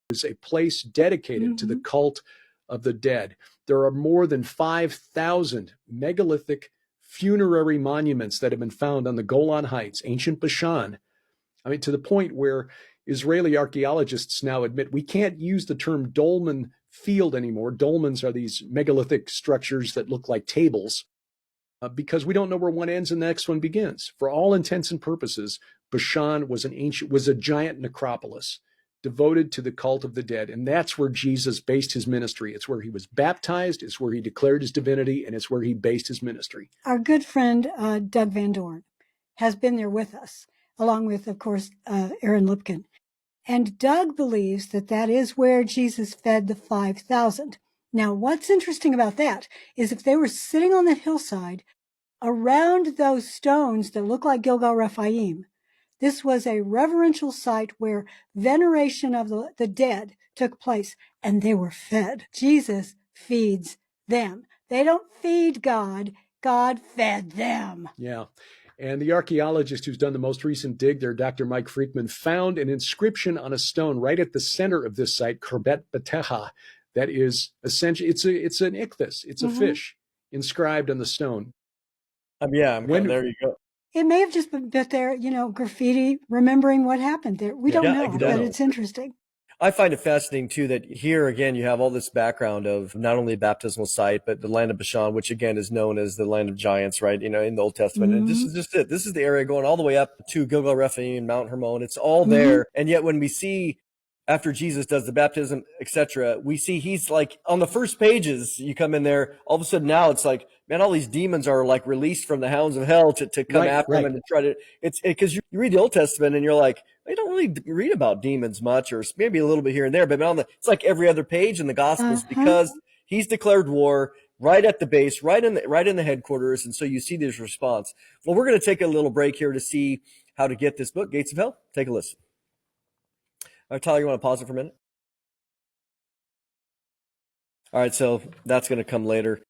is a place dedicated to the cult of the dead. There are more than 5,000 megalithic funerary monuments that have been found on the Golan Heights, ancient Bashan. I mean, to the point where Israeli archaeologists now admit we can't use the term dolmen field anymore. Dolmens are these megalithic structures that look like tables because we don't know where one ends and the next one begins. For all intents and purposes, Bashan was a giant necropolis devoted to the cult of the dead. And that's where Jesus based his ministry. It's where he was baptized. It's where he declared his divinity. And it's where he based his ministry. Our good friend, Doug Van Dorn, has been there with us, along with, of course, Aaron Lipkin. And Doug believes that that is where Jesus fed the 5,000. Now, what's interesting about that is if they were sitting on the hillside around those stones that look like Gilgal Rephaim, this was a reverential site where veneration of the dead took place, and they were fed. Jesus feeds them. They don't feed God. God fed them. Yeah. And the archaeologist who's done the most recent dig there, Dr. Mike Freakman, found an inscription on a stone right at the center of this site, Kerbet Beteha, that is essentially, it's an ichthys. It's a fish inscribed on the stone. Yeah, there you go. It may have just been there, graffiti, remembering what happened there. We don't know, but it's interesting. I find it fascinating, too, that here, again, you have all this background of not only a baptismal site, but the land of Bashan, which, again, is known as the land of giants, right, in the Old Testament. And this is just it. This is the area going all the way up to Gilgal Rephaim, Mount Hermon. It's all there. And yet when we see, after Jesus does the baptism, etc., we see he's like, on the first pages, you come in there, all of a sudden now it's like, man, all these demons are like released from the hounds of hell to come after him and to try to, it's because you read the Old Testament and you're like, I don't really read about demons much, or maybe a little bit here and there, but it's like every other page in the Gospels because he's declared war right at the base, right in the headquarters. And so you see this response. Well, we're going to take a little break here to see how to get this book, Gates of Hell. Take a listen. All right, Tyler, you want to pause it for a minute? All right, so that's going to come later.